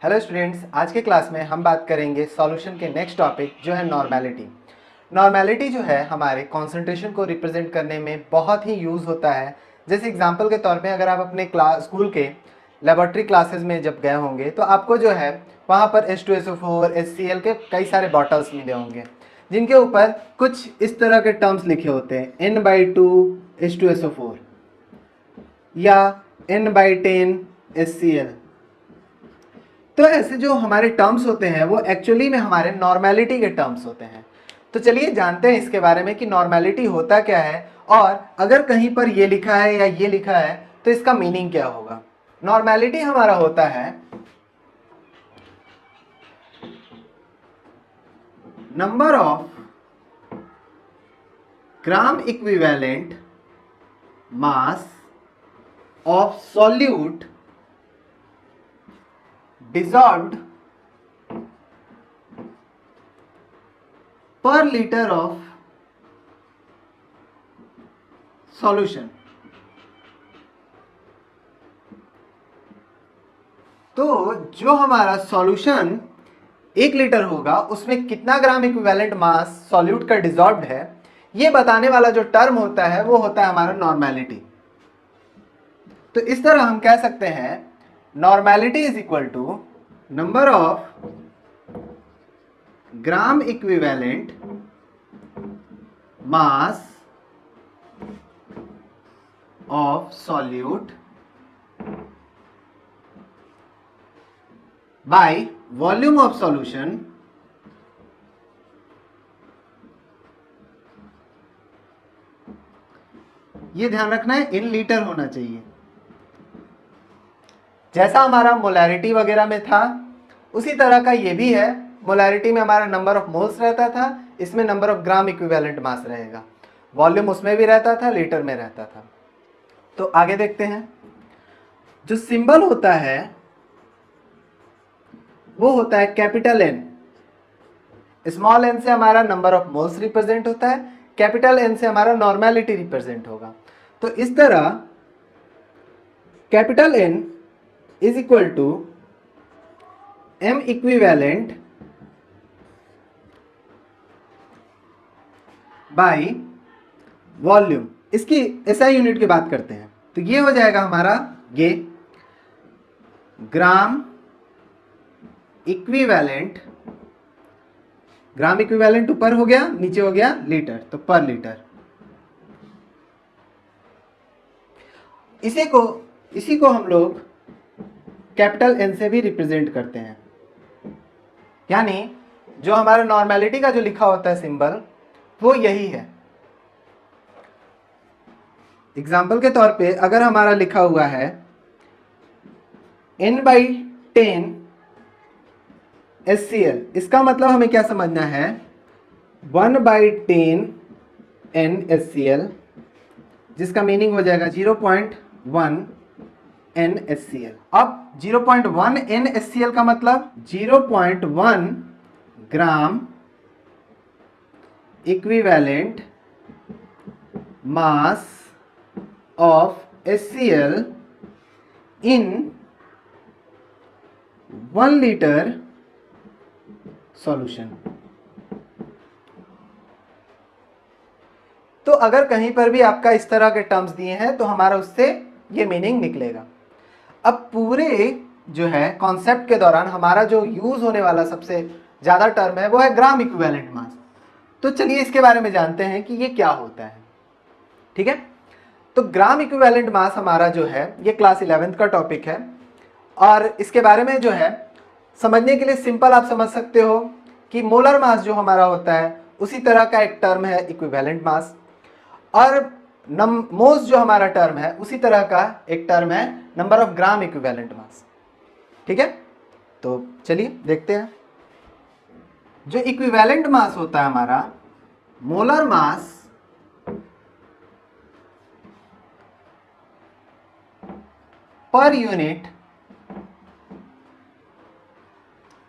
Hello students, आज के class में हम बात करेंगे सॉल्यूशन के नेक्स्ट टॉपिक जो है नॉर्मेलिटी। नॉर्मेलिटी जो है हमारे कंसंट्रेशन को रिप्रेजेंट करने में बहुत ही यूज़ होता है। जैसे एग्जांपल के तौर पे अगर आप अपने स्कूल के लेबोरेटरी क्लासेस में जब गए होंगे तो आपको जो है वहाँ पर H2SO4 HCl के कई सारे बॉटल्स मिले होंगे जिनके ऊपर कुछ इस तरह के टर्म्स लिखे होते हैं N/2 H2SO4 या N/10 HCl। तो ऐसे जो हमारे टर्म्स होते हैं वो एक्चुअली में हमारे नॉर्मेलिटी के टर्म्स होते हैं। तो चलिए जानते हैं इसके बारे में कि नॉर्मेलिटी होता क्या है, और अगर कहीं पर ये लिखा है या ये लिखा है तो इसका मीनिंग क्या होगा। नॉर्मेलिटी हमारा होता है number of gram equivalent mass of solute dissolved per liter of solution। तो जो हमारा सॉल्यूशन 1 लीटर होगा उसमें कितना ग्राम इक्विवेलेंट मास सॉल्यूट का डिजॉल्व्ड है, ये बताने वाला जो टर्म होता है वो होता है हमारा नॉर्मेलिटी। तो इस तरह हम कह सकते हैं normality is equal to number of gram equivalent mass of solute by volume of solution ये ध्यान रखना है इन लीटर होना चाहिए। जैसा हमारा मोलैरिटी वगैरह में था उसी तरह का ये भी है। मोलैरिटी में हमारा नंबर ऑफ मोल्स रहता था, इसमें नंबर ऑफ ग्राम इक्विवेलेंट मास रहेगा। वॉल्यूम उसमें भी रहता था, लीटर में रहता था। तो आगे देखते हैं, जो सिंबल होता है वो होता है कैपिटल एन। स्मॉल एन से हमारा नंबर ऑफ मोल्स रिप्रेजेंट होता है, कैपिटल एन से हमारा नॉर्मेलिटी रिप्रेजेंट होगा। तो इस तरह capital N is equal to M equivalent by volume. इसकी एसआई यूनिट की बात करते हैं तो ये हो जाएगा हमारा ये ग्राम इक्विवेलेंट। ग्राम इक्विवेलेंट ऊपर हो गया, नीचे हो गया लीटर, तो पर लीटर। इसी को हम लोग कैपिटल एन से भी रिप्रेजेंट करते हैं। यानी जो हमारा नॉर्मेलिटी का जो लिखा होता है सिंबल वो यही है। एग्जाम्पल के तौर पे अगर हमारा लिखा हुआ है N/10 HCl, इसका मतलब हमें क्या समझना है 1/10 NHCl, जिसका मीनिंग हो जाएगा 0.1 NHCl। अब 0.1 NHCl का मतलब 0.1 ग्राम equivalent mass of HCl in 1 litre solution. तो अगर कहीं पर भी आपका इस तरह के टर्म्स दिए हैं तो हमारा उससे ये मीनिंग निकलेगा। अब पूरे जो है कॉन्सेप्ट के दौरान हमारा जो यूज होने वाला सबसे ज्यादा टर्म है वो है ग्राम इक्विवेलेंट मास। तो चलिए इसके बारे में जानते हैं कि ये क्या होता है। ठीक है, तो ग्राम इक्विवेलेंट मास हमारा जो है ये क्लास 11th का टॉपिक है, और इसके बारे में जो है समझने के लिए सिंपल आप समझ सकते हो कि मोलर मास जो हमारा होता है उसी तरह का एक टर्म है इक्विवेलेंट मास, और मोल्स जो हमारा टर्म है उसी तरह का एक टर्म है नंबर ऑफ ग्राम इक्विवेलेंट मास। ठीक है, तो चलिए देखते हैं। जो इक्विवेलेंट मास होता है हमारा molar mass per unit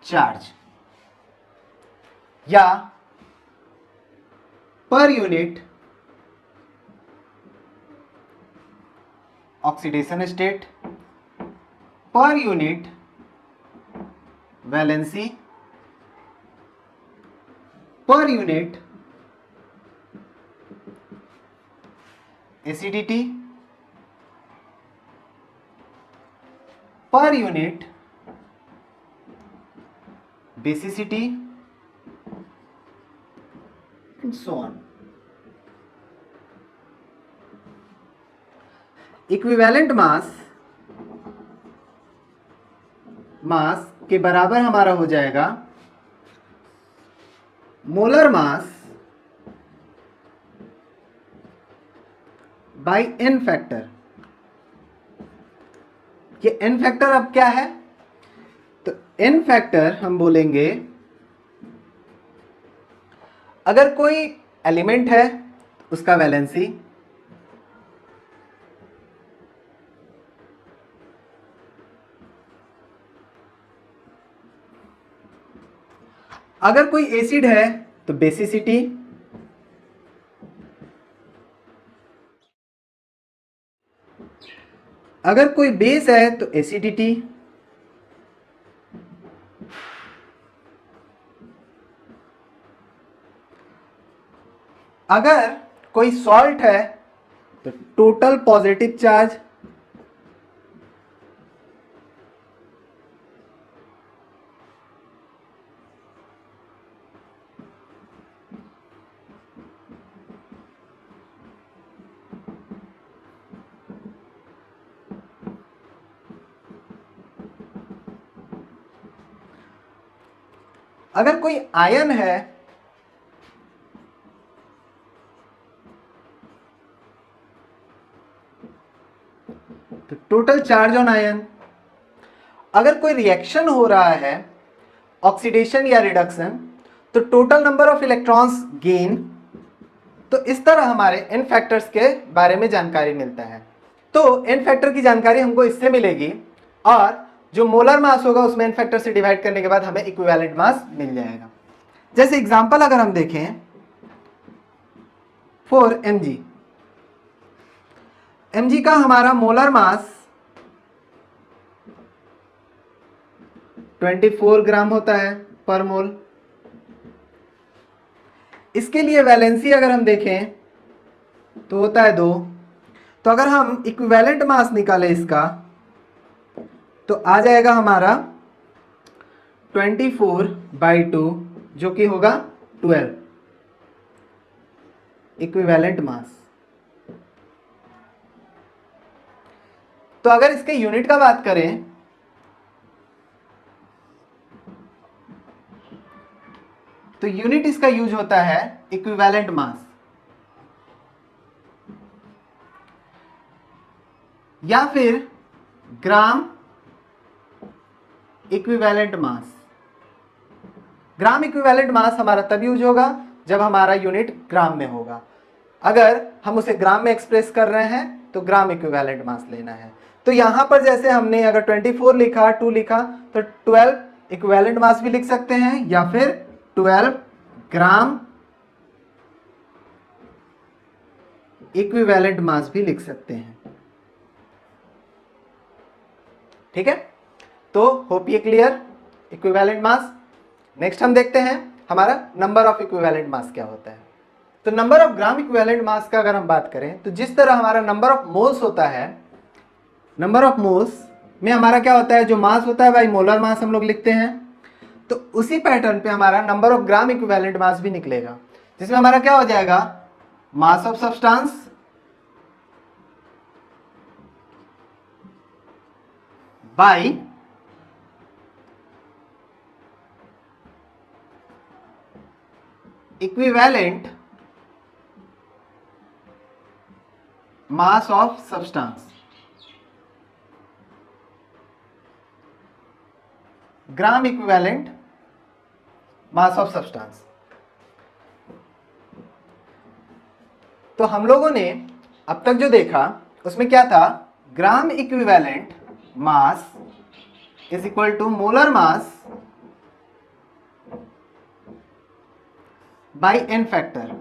charge या per unit oxidation state, per unit valency per unit acidity per unit basicity and so on. Equivalent mass के बराबर हमारा हो जाएगा molar mass by N factor. ये एन फैक्टर अब क्या है, तो एन फैक्टर हम बोलेंगे अगर कोई एलिमेंट है उसका वैलेंसी, अगर कोई एसिड है तो बेसिसिटी, अगर कोई बेस है तो एसिडिटी, अगर कोई सॉल्ट है तो टोटल पॉजिटिव चार्ज, अगर कोई आयन है तो टोटल चार्ज ऑन आयन, अगर कोई रिएक्शन हो रहा है ऑक्सीडेशन या रिडक्शन तो total number of electrons gain. तो इस तरह हमारे एन फैक्टर्स के बारे में जानकारी मिलता है। तो एन फैक्टर की जानकारी हमको इससे मिलेगी और जो मोलर मास होगा उसमें एन फैक्टर से डिवाइड करने के बाद हमें इक्विवेलेंट मास मिल जाएगा। जैसे एग्जांपल अगर हम देखें फॉर mg, mg का हमारा मोलर मास 24 ग्राम होता है पर मोल। इसके लिए वैलेंसी अगर हम देखें तो होता है 2। तो अगर हम इक्विवेलेंट मास निकालें इसका तो आ जाएगा हमारा 24/2 जो कि होगा 12 इक्विवेलेंट मास। तो अगर इसके यूनिट का बात करें तो यूनिट इसका यूज होता है इक्विवेलेंट मास या फिर ग्राम इक्विवेलेंट मास। ग्राम इक्विवेलेंट मास हमारा तब यूज होगा जब हमारा यूनिट ग्राम में होगा। अगर हम उसे ग्राम में एक्सप्रेस कर रहे हैं तो ग्राम इक्विवेलेंट मास लेना है। तो यहां पर जैसे हमने अगर 24 लिखा 2 लिखा तो 12 इक्विवेलेंट मास भी लिख सकते हैं या फिर 12 ग्राम इक्विवेलेंट मास भी लिख सकते हैं। ठीक है, तो होप ये क्लियर इक्विवेलेंट मास। नेक्स्ट हम देखते हैं हमारा नंबर ऑफ इक्विवेलेंट मास क्या होता है। तो नंबर ऑफ ग्राम इक्विवेलेंट मास का अगर हम बात करें तो जिस तरह हमारा नंबर ऑफ मोल्स होता है, नंबर ऑफ मोल्स में हमारा क्या होता है, जो मास होता है भाई मोलर मास हम लोग लिखते हैं। तो उसी पैटर्न पे हमारा number of gram equivalent mass भी निकलेगा, जिसमें हमारा क्या हो जाएगा, मास of substance by equivalent mass of substance. Gram equivalent mass of substance. तो हम लोगों ने अब तक जो देखा उसमें क्या था, gram equivalent mass is equal to molar mass by N factor.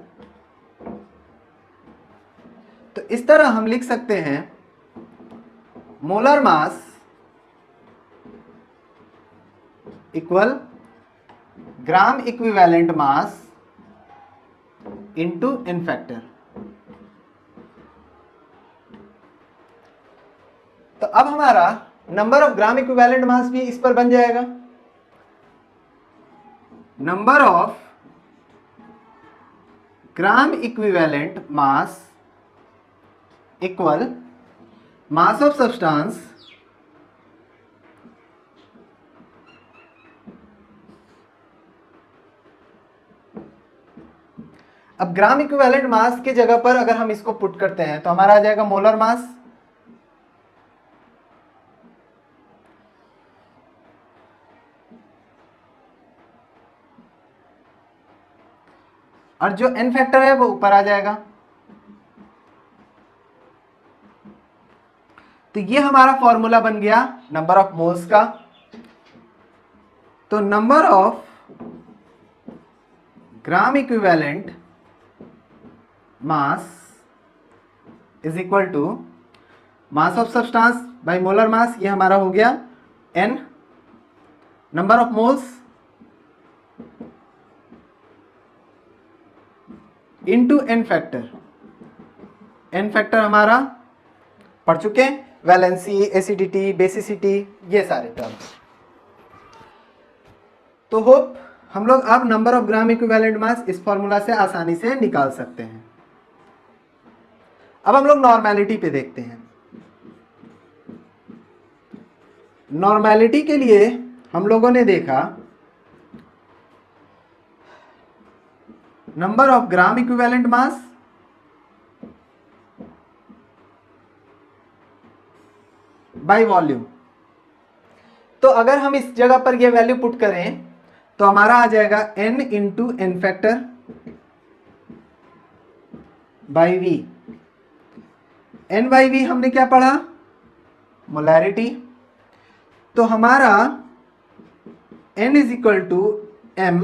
तो इस तरह हम लिख सकते हैं molar mass equal gram equivalent mass into n factor. तो अब हमारा number of gram equivalent mass भी इस पर बन जाएगा, number of gram equivalent mass equal mass of substance अब ग्राम इक्विवेलेंट मास की जगह पर अगर हम इसको पुट करते हैं तो हमारा आ जाएगा मोलर मास, और जो n फैक्टर है वो ऊपर आ जाएगा। तो ये हमारा फॉर्मूला बन गया नंबर ऑफ मोल्स का। तो number of gram equivalent mass is equal to mass of substance by molar mass, ये हमारा हो गया n, number of moles into n factor. n factor हमारा पढ़ चुके हैं, वैलेंसी, एसिडिटी, बेसिसिटी, ये सारे टर्म्स। तो होप हम लोग अब नंबर ऑफ ग्राम इक्विवेलेंट मास इस फॉर्मूला से आसानी से निकाल सकते हैं। अब हम लोग नॉर्मेलिटी पे देखते हैं। नॉर्मेलिटी के लिए हम लोगों ने देखा number of gram equivalent mass by volume. तो अगर हम इस जगह पर ये वैल्यू पुट करें तो हमारा आ जाएगा n into n factor by V. n by V हमने क्या पढ़ा? मोलैरिटी। तो हमारा n is equal to m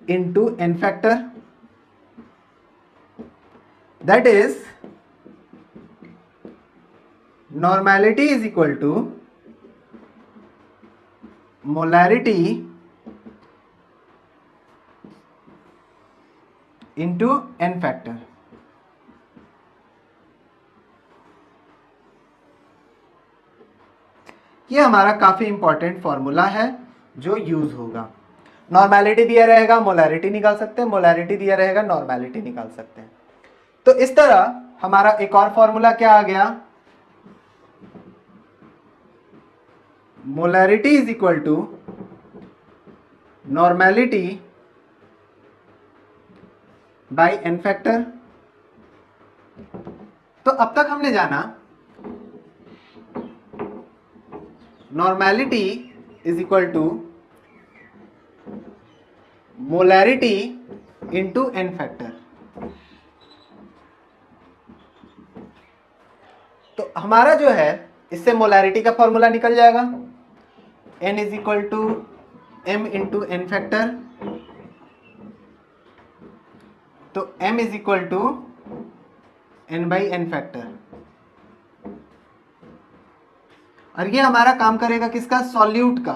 into n factor, that is normality is equal to molarity into n factor. ये हमारा काफी इंपॉर्टेंट फॉर्मूला है जो यूज होगा। नॉर्मेलिटी दिया रहेगा, मोलैरिटी निकाल सकते हैं, मोलैरिटी दिया रहेगा, नॉर्मेलिटी निकाल सकते हैं। तो इस तरह हमारा एक और फॉर्मूला क्या आ गया? Molarity is equal to normality by n factor. तो अब तक हमने जाना normality is equal to molarity into n factor. तो हमारा जो है इससे मोलैरिटी का फॉर्मूला निकल जाएगा, n is equal to m into n factor. तो m is equal to n by n factor. और ये हमारा काम करेगा किसका? सॉल्यूट का,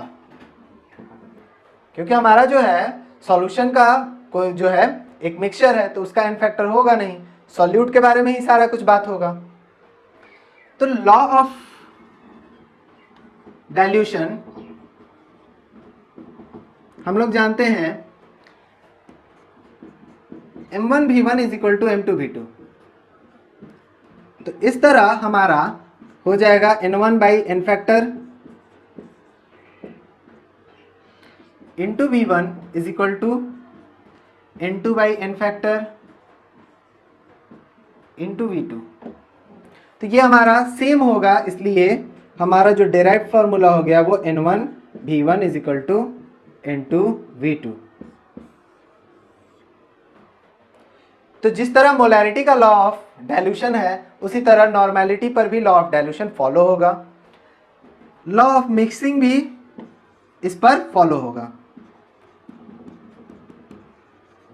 क्योंकि हमारा जो है सॉल्यूशन का कोई जो है एक मिक्सचर है तो उसका n फैक्टर होगा नहीं, सॉल्यूट के बारे में ही सारा कुछ बात होगा। तो लॉ ऑफ डाइल्यूशन हम लोग जानते हैं m1v1 is equal to m2v2। तो इस तरह हमारा हो जाएगा n1 by n factor into v1 is equal to n2 by n factor into v2। तो ये हमारा सेम होगा, इसलिए हमारा जो डेराइव्ड फॉर्मूला हो गया वो n1 v1 is equal to n2 v2। तो जिस तरह मोलैरिटी का लॉ ऑफ डाइल्यूशन है उसी तरह नॉर्मेलिटी पर भी लॉ ऑफ डाइल्यूशन फॉलो होगा, लॉ ऑफ मिक्सिंग भी इस पर फॉलो होगा।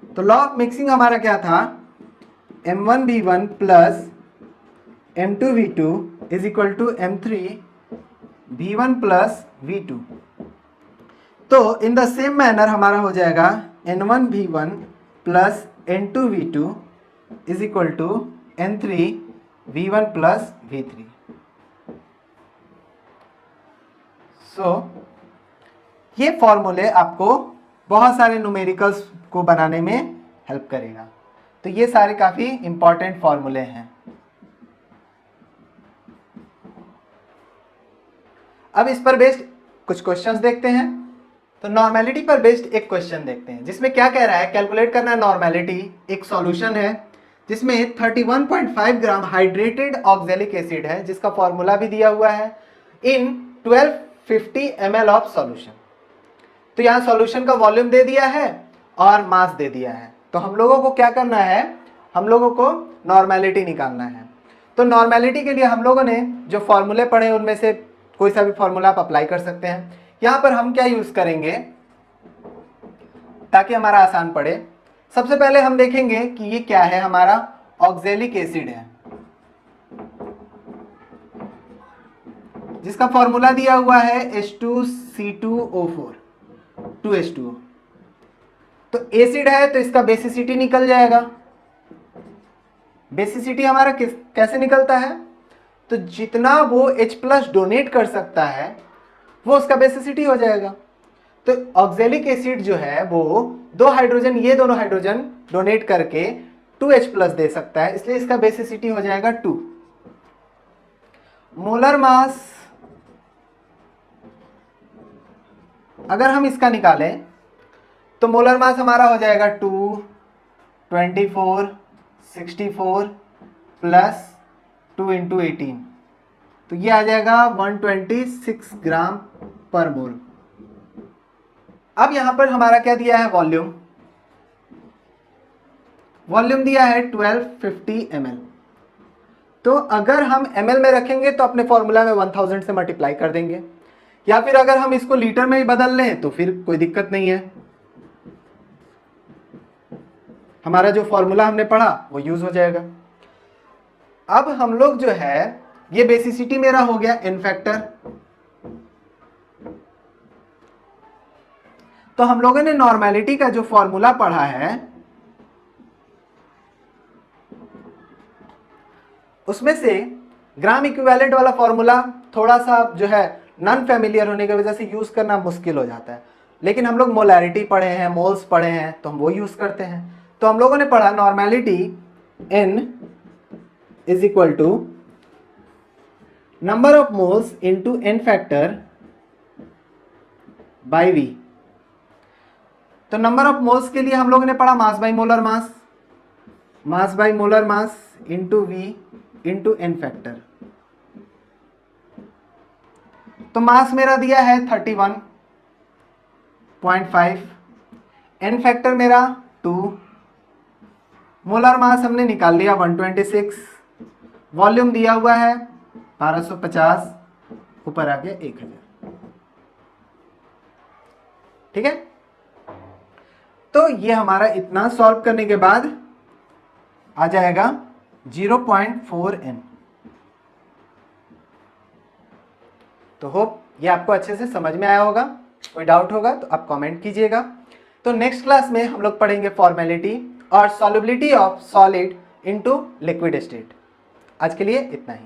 तो लॉ ऑफ मिक्सिंग हमारा क्या था? m1v1 plus m2v2 is equal to m3v1 plus v2। तो इन द सेम मैनर हमारा हो जाएगा N1V1 plus N2V2 is equal to N3V1 plus V3। So ये फॉर्मूले आपको बहुत सारे न्यूमेरिकल्स को बनाने में हेल्प करेगा। तो ये सारे काफी इंपॉर्टेंट फॉर्मूले हैं। अब इस पर बेस्ड कुछ क्वेश्चंस देखते हैं। तो नॉर्मेलिटी पर बेस्ड एक क्वेश्चन देखते हैं जिसमें क्या कह रहा है, कैलकुलेट करना है नॉर्मेलिटी। एक सॉल्यूशन है जिसमें 31.5 ग्राम हाइड्रेटेड ऑक्जेलिक एसिड है जिसका फॉर्मूला भी दिया हुआ है इन 1250 ml ऑफ सॉल्यूशन। तो यहाँ सॉल्यूशन का वॉल्यूम दे दिया है और मास दे दिया है। तो हम लोगों को क्या करना है, हम लोगों को नॉर्मेलिटी निकालना है। तो नॉर्मेलिटी के लिए हम लोगों ने जो फॉर्मूले पढ़े उनमें से कोई सा भी फॉर्मूला आप अप्लाई कर सकते हैं। यहाँ पर हम क्या यूज करेंगे ताकि हमारा आसान पड़े। सबसे पहले हम देखेंगे कि ये क्या है, हमारा ऑक्जेलिक एसिड है जिसका फॉर्मूला दिया हुआ है H2C2O4 2H2O। तो एसिड है तो इसका बेसिसिटी निकल जाएगा। बेसिसिटी हमारा कैसे निकलता है, तो जितना वो H+ डोनेट कर सकता है वो उसका बेसिसिटी हो जाएगा। तो ऑक्जेलिक एसिड जो है वो दो हाइड्रोजन, ये दोनों हाइड्रोजन डोनेट करके 2H+ दे सकता है, इसलिए इसका बेसिसिटी हो जाएगा 2। मोलर मास अगर हम इसका निकालें तो मोलर मास हमारा हो जाएगा 2, 24, 64 प्लस 2 × 18, तो ये आ जाएगा 126 ग्राम पर मोल। अब यहां पर हमारा क्या दिया है, वॉल्यूम। वॉल्यूम दिया है 1250 ml। तो अगर हम ml में रखेंगे तो अपने फॉर्मूला में 1000 से मल्टीप्लाई कर देंगे, या फिर अगर हम इसको लीटर में ही बदल लें तो फिर कोई दिक्कत नहीं है, हमारा जो फॉर्मूला हमने पढ़ा वो यूज हो जाएगा। अब हम लोग जो है, ये बेसिसिटी मेरा हो गया n फैक्टर। तो हम लोगों ने नॉर्मेलिटी का जो फॉर्मूला पढ़ा है उसमें से ग्राम इक्विवेलेंट वाला फॉर्मूला थोड़ा सा जो है नॉन फेमिलियर होने की वजह से यूज करना मुश्किल हो जाता है, लेकिन हम लोग मोलैरिटी पढ़े हैं, मोल्स पढ़े हैं, तो हम वो यूज करते हैं। तो हम लोगों ने पढ़ा normality n is equal to number of moles into n factor by v। तो नंबर ऑफ मोल्स के लिए हम लोगों ने पढ़ा mass by molar mass, mass by molar mass into v into n factor. तो मास मेरा दिया है 31.5, n फैक्टर मेरा 2, मोलर मास हमने निकाल लिया 126, वॉल्यूम दिया हुआ है 1250, ऊपर आ गया 1000। ठीक है, तो ये हमारा इतना सॉल्व करने के बाद आ जाएगा 0.4 n। तो होप ये आपको अच्छे से समझ में आया होगा। कोई डाउट होगा तो आप कमेंट कीजिएगा। तो नेक्स्ट क्लास में हम लोग पढ़ेंगे फॉर्मेलिटी और solubility of solid into liquid state. आज के लिए इतना ही।